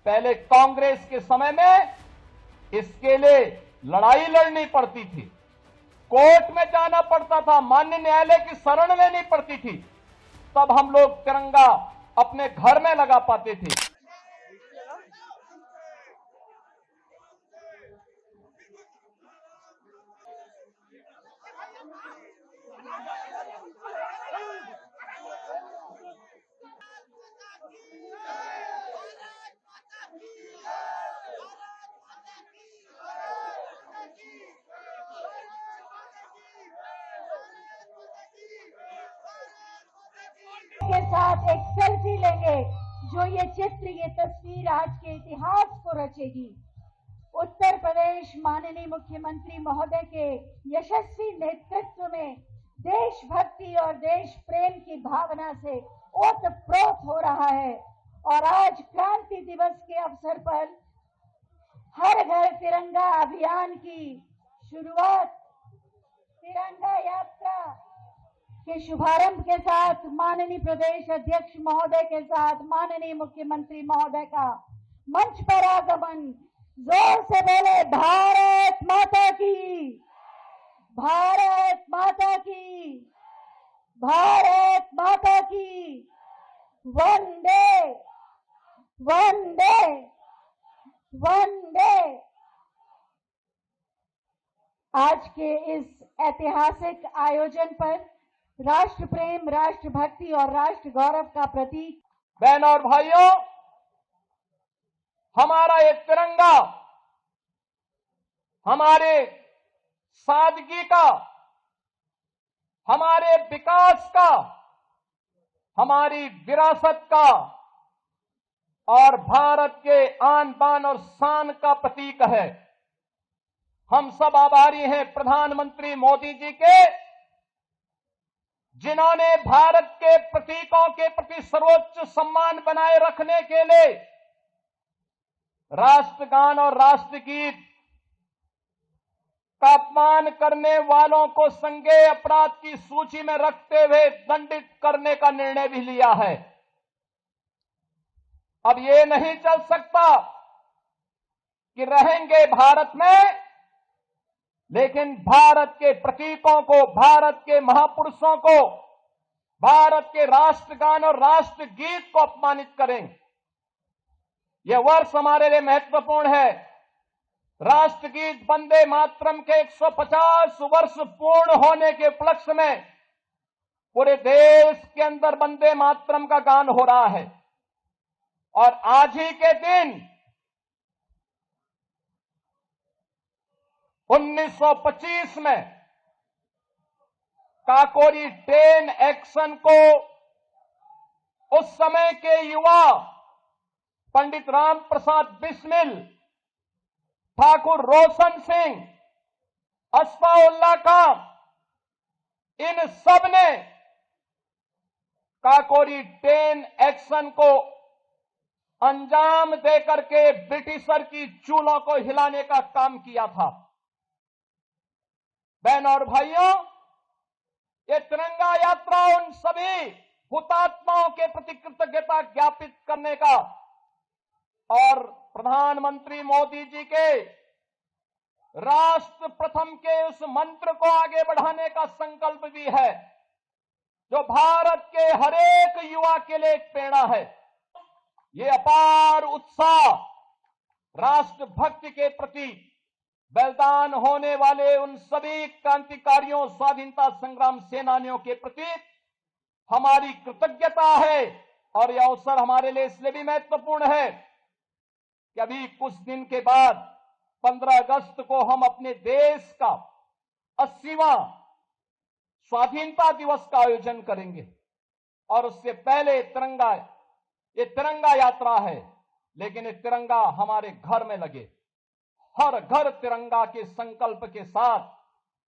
पहले कांग्रेस के समय में इसके लिए लड़ाई लड़नी पड़ती थी, कोर्ट में जाना पड़ता था, माननीय न्यायालय की शरण लेनी पड़ती थी, तब हम लोग तिरंगा अपने घर में लगा पाते थे। के साथ एक सेल्फी लेंगे, जो ये चित्र, ये तस्वीर आज के इतिहास को रचेगी। उत्तर प्रदेश माननीय मुख्यमंत्री महोदय के यशस्वी नेतृत्व में देशभक्ति और देश प्रेम की भावना से ओतप्रोत हो रहा है। और आज क्रांति दिवस के अवसर पर हर घर तिरंगा अभियान की शुरुआत, तिरंगा यात्रा के शुभारंभ के साथ माननीय प्रदेश अध्यक्ष महोदय के साथ माननीय मुख्यमंत्री महोदय का मंच पर आगमन। जोर से बोले भारत माता की, भारत माता की, भारत माता की, वंदे वंदे वंदे। आज के इस ऐतिहासिक आयोजन पर राष्ट्र प्रेम, राष्ट्रभक्ति और राष्ट्र गौरव का प्रतीक। बहनों और भाइयों, हमारा ये तिरंगा हमारे सादगी का, हमारे विकास का, हमारी विरासत का और भारत के आन बान और शान का प्रतीक है। हम सब आभारी हैं प्रधानमंत्री मोदी जी के, जिन्होंने भारत के प्रतीकों के प्रति सर्वोच्च सम्मान बनाए रखने के लिए राष्ट्रगान और राष्ट्रगीत का अपमान करने वालों को संज्ञेय अपराध की सूची में रखते हुए दंडित करने का निर्णय भी लिया है। अब ये नहीं चल सकता कि रहेंगे भारत में, लेकिन भारत के प्रतीकों को, भारत के महापुरुषों को, भारत के राष्ट्रगान और राष्ट्रगीत को अपमानित करें। यह वर्ष हमारे लिए महत्वपूर्ण है। राष्ट्रगीत वंदे मातरम के 150 वर्ष पूर्ण होने के उपलक्ष्य में पूरे देश के अंदर वंदे मातरम का गान हो रहा है। और आज ही के दिन 1925 में काकोरी 10 एक्शन को उस समय के युवा पंडित राम प्रसाद बिस्मिल, ठाकुर रोशन सिंह, असफाउल्लाह खां, इन सब ने काकोरी 10 एक्शन को अंजाम देकर के ब्रिटिशर की चूलों को हिलाने का काम किया था। बहनों और भाइयों, ये तिरंगा यात्रा उन सभी हुतात्माओं के प्रति कृतज्ञता ज्ञापित करने का और प्रधानमंत्री मोदी जी के राष्ट्र प्रथम के उस मंत्र को आगे बढ़ाने का संकल्प भी है, जो भारत के हरेक युवा के लिए एक प्रेरणा है। ये अपार उत्साह राष्ट्रभक्ति के प्रति बलिदान होने वाले उन सभी क्रांतिकारियों, स्वाधीनता संग्राम सेनानियों के प्रति हमारी कृतज्ञता है। और यह अवसर हमारे लिए इसलिए भी महत्वपूर्ण है कि अभी कुछ दिन के बाद 15 अगस्त को हम अपने देश का 80वां स्वाधीनता दिवस का आयोजन करेंगे। और उससे पहले ये तिरंगा यात्रा है, लेकिन ये तिरंगा हमारे घर में लगे। हर घर तिरंगा के संकल्प के साथ,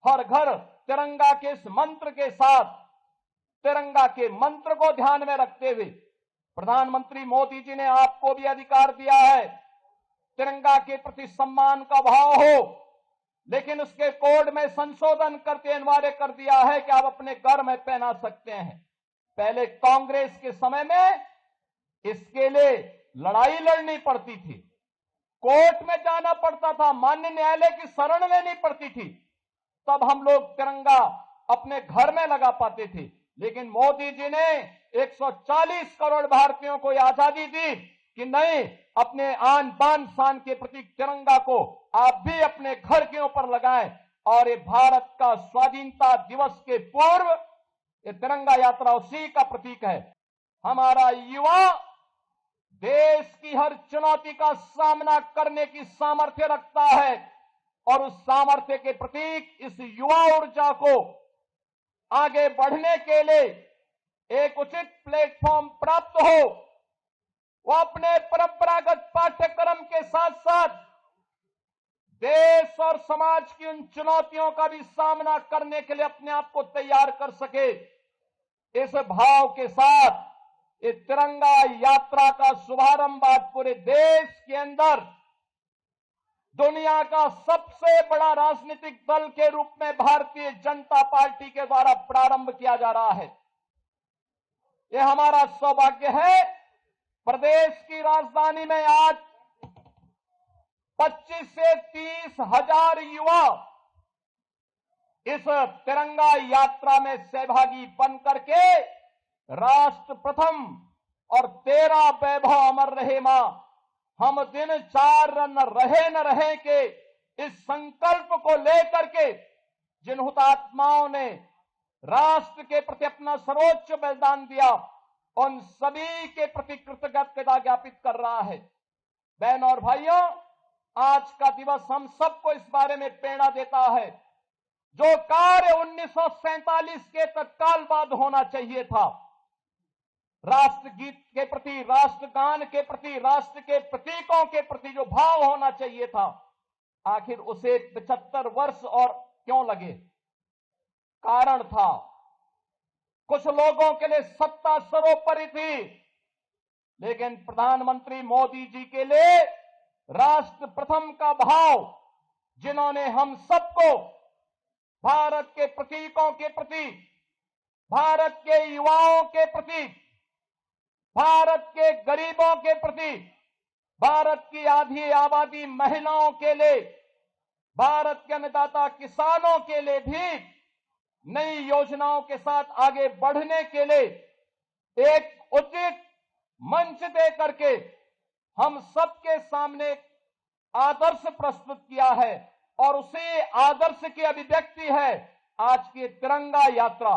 हर घर तिरंगा के इस मंत्र के साथ, तिरंगा के मंत्र को ध्यान में रखते हुए प्रधानमंत्री मोदी जी ने आपको भी अधिकार दिया है, तिरंगा के प्रति सम्मान का भाव हो, लेकिन उसके कोड में संशोधन करके अनिवार्य कर दिया है कि आप अपने घर में पहना सकते हैं। पहले कांग्रेस के समय में इसके लिए लड़ाई लड़नी पड़ती थी, कोर्ट में जाना पड़ता था, माननीय न्यायालय की शरण लेनी पड़ती थी, तब हम लोग तिरंगा अपने घर में लगा पाते थे। लेकिन मोदी जी ने 140 करोड़ भारतीयों को आजादी दी कि नहीं, अपने आन बान शान के प्रतीक तिरंगा को आप भी अपने घर के ऊपर लगाएं। और ये भारत का स्वाधीनता दिवस के पूर्व ये तिरंगा यात्रा उसी का प्रतीक है। हमारा युवा देश की हर चुनौती का सामना करने की सामर्थ्य रखता है और उस सामर्थ्य के प्रतीक इस युवा ऊर्जा को आगे बढ़ने के लिए एक उचित प्लेटफॉर्म प्राप्त हो। वो अपने परंपरागत पाठ्यक्रम के साथ साथ देश और समाज की उन चुनौतियों का भी सामना करने के लिए अपने आप को तैयार कर सके। इस भाव के साथ इस तिरंगा यात्रा का शुभारंभ आज पूरे देश के अंदर दुनिया का सबसे बड़ा राजनीतिक दल के रूप में भारतीय जनता पार्टी के द्वारा प्रारंभ किया जा रहा है। यह हमारा सौभाग्य है। प्रदेश की राजधानी में आज 25 से 30 हजार युवा इस तिरंगा यात्रा में सहभागी बन करके राष्ट्र प्रथम और तेरा वैभव अमर रहे मां, हम दिन चार न रहे के इस संकल्प को लेकर के जिन हुतात्माओं ने राष्ट्र के प्रति अपना सर्वोच्च बलिदान दिया, उन सभी के प्रति कृतज्ञता ज्ञापित कर रहा है। बहनों और भाइयों, आज का दिवस हम सबको इस बारे में प्रेरणा देता है। जो कार्य 1947 के तत्काल बाद होना चाहिए था, राष्ट्रगीत के प्रति, राष्ट्रगान के प्रति, राष्ट्र के प्रतीकों के प्रति जो भाव होना चाहिए था, आखिर उसे 75 वर्ष और क्यों लगे? कारण था, कुछ लोगों के लिए सत्ता सर्वोपरि थी, लेकिन प्रधानमंत्री मोदी जी के लिए राष्ट्र प्रथम का भाव, जिन्होंने हम सबको भारत के प्रतीकों के प्रति, भारत के युवाओं के प्रति, भारत के गरीबों के प्रति, भारत की आधी आबादी महिलाओं के लिए, भारत के अन्नदाता किसानों के लिए भी नई योजनाओं के साथ आगे बढ़ने के लिए एक उचित मंच दे करके हम सबके सामने आदर्श प्रस्तुत किया है और उसी आदर्श की अभिव्यक्ति है आज की तिरंगा यात्रा।